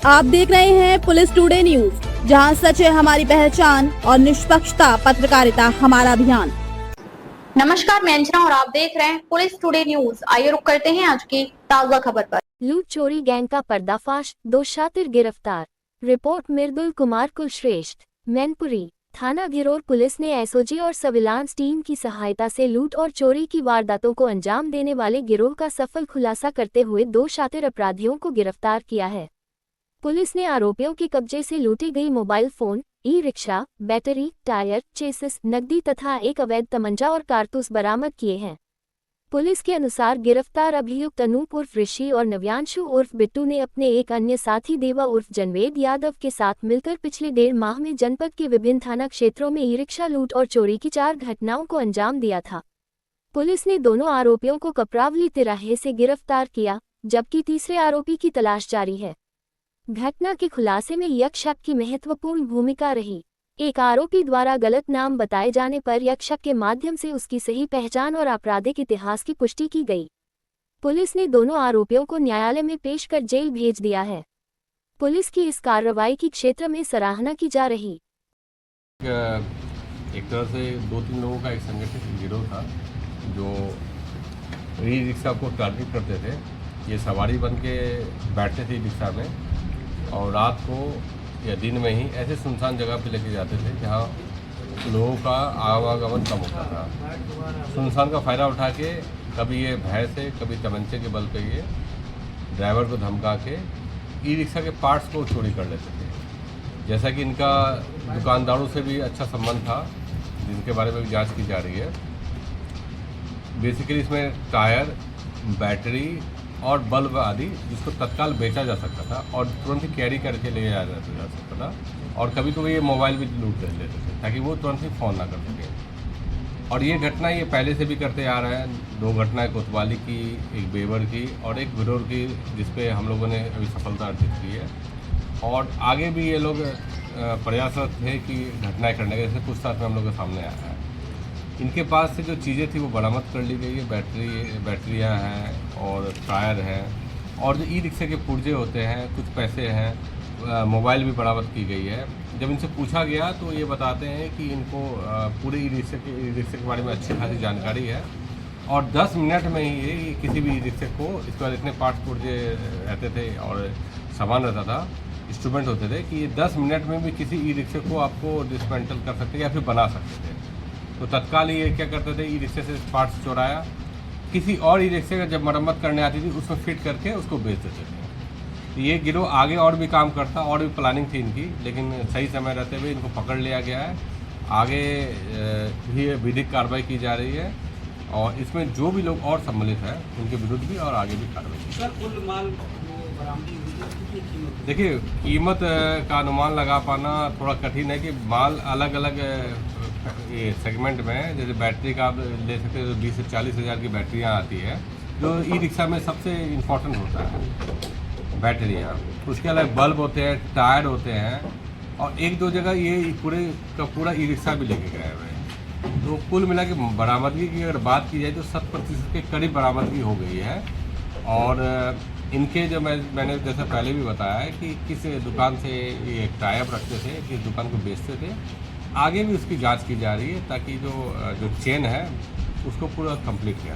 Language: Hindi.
आप देख रहे हैं पुलिस टुडे न्यूज, जहां सच है हमारी पहचान और निष्पक्षता पत्रकारिता हमारा अभियान। नमस्कार, मैं अंजना और आप देख रहे हैं पुलिस टुडे न्यूज। आइए रुक करते हैं आज की ताजा खबर पर। लूट चोरी गैंग का पर्दाफाश, 2 शातिर गिरफ्तार। रिपोर्ट मृदुल कुमार कुलश्रेष्ठ, मैनपुरी। थाना घिरोर पुलिस ने एसओजी और सर्विलांस टीम की सहायता से लूट और चोरी की वारदातों को अंजाम देने वाले गिरोह का सफल खुलासा करते हुए 2 शातिर अपराधियों को गिरफ्तार किया है। पुलिस ने आरोपियों के कब्जे से लूटी गई mobile phone, e rickshaw, battery, tyre, chassis, नकदी तथा एक अवैध तमंचा और कारतूस बरामद किए हैं। पुलिस के अनुसार गिरफ्तार अभियुक्त अनूप उर्फ ऋषि और नव्यांशु उर्फ बिट्टू ने अपने एक अन्य साथी देवा उर्फ जनवेद यादव के साथ मिलकर पिछले 1.5 माह में जनपद के विभिन्न थाना क्षेत्रों में ई रिक्शा लूट और चोरी की 4 घटनाओं को अंजाम दिया था। पुलिस ने दोनों आरोपियों को कपरावली तिराहे से गिरफ्तार किया, जबकि तीसरे आरोपी की तलाश जारी है। घटना के खुलासे में यक्षक की महत्वपूर्ण भूमिका रही। एक आरोपी द्वारा गलत नाम बताए जाने पर यक्षक के माध्यम से उसकी सही पहचान और आपराधिक इतिहास की पुष्टि की गई। पुलिस ने दोनों आरोपियों को न्यायालय में पेश कर जेल भेज दिया है। पुलिस की इस कार्रवाई की क्षेत्र में सराहना की जा रही। एक तरह से 2-3 लोगों का एक संगठित गिरोह था जो ई रिक्शा को टारगेट करते थे। ये सवारी बन के बैठते थे रिक्शा में और रात को या दिन में ही ऐसे सुनसान जगह पे लेके जाते थे जहाँ लोगों का आवागमन कम होता था। सुनसान का फ़ायदा उठा के कभी ये भय से, कभी तमंचे के बल पे ये ड्राइवर को धमका के ई रिक्शा के पार्ट्स को चोरी कर लेते थे। जैसा कि इनका दुकानदारों से भी अच्छा संबंध था, जिनके बारे में भी जांच की जा रही है। बेसिकली इसमें टायर, बैटरी और बल्ब आदि जिसको तत्काल बेचा जा सकता था और तुरंत ही कैरी करके ले जाया जा सकता था। और कभी कभी ये मोबाइल भी लूट कर लेते थे ताकि वो तुरंत ही फ़ोन ना कर सके। और ये घटना ये पहले से भी करते आ रहे हैं। 2 घटनाएं कोतवाली की, एक बेवर की और एक घिरोर की, जिसपे हम लोगों ने अभी सफलता अर्जित की है। और आगे भी ये लोग प्रयासरत थे कि घटनाएँ करने के, जैसे पूछताछ में हम लोग के सामने आया है। इनके पास से जो चीज़ें थी वो बरामद कर ली गई है। बैटरियाँ हैं और टायर हैं और जो ई रिक्शे के पुर्जे होते हैं, कुछ पैसे हैं, मोबाइल भी बरामद की गई है। जब इनसे पूछा गया तो ये बताते हैं कि इनको पूरे ई रिक्शे के बारे में अच्छी खासी जानकारी है और 10 मिनट में ही ये किसी भी ई रिक्शे को, इसके बाद इतने पार्ट्स पुर्जे रहते थे और सामान रहता था, इंस्ट्रूमेंट होते थे कि ये 10 मिनट में भी किसी ई रिक्शे को आपको डिसमेंटल कर सकते या फिर बना सकते थे। तो तत्काल ये क्या करते थे, ई रिक्शे से पार्ट्स चुराया, किसी और ई रिक्शे का जब मरम्मत करने आती थी उसमें फिट करके उसको बेच देते थे। तो ये गिरोह आगे और भी काम करता और भी प्लानिंग थी इनकी, लेकिन सही समय रहते हुए इनको पकड़ लिया गया है। आगे भी विधिक कार्रवाई की जा रही है और इसमें जो भी लोग और सम्मिलित हैं उनके विरुद्ध भी और आगे भी कार्रवाई की। सर, कुल माल देखिए, कीमत का अनुमान लगा पाना थोड़ा कठिन है कि माल अलग अलग ये सेगमेंट में, जैसे बैटरी का आप ले सकते हो, 20 से 40 हज़ार की बैटरियाँ आती है जो ई रिक्शा में सबसे इम्पोर्टेंट होता है, बैटरियाँ। उसके अलावा बल्ब होते हैं, टायर होते हैं और 1-2 जगह ये पूरे का पूरा ई रिक्शा भी लेके गए हुए हैं। तो कुल मिला के बरामदगी की अगर बात की जाए तो 70% के करीब बरामदगी हो गई है। और इनके जो मैंने जैसा पहले भी बताया है कि किस दुकान से ये टायर रखते थे, किस दुकान को बेचते थे, आगे भी उसकी जांच की जा रही है ताकि जो चेन है उसको पूरा कंप्लीट किया।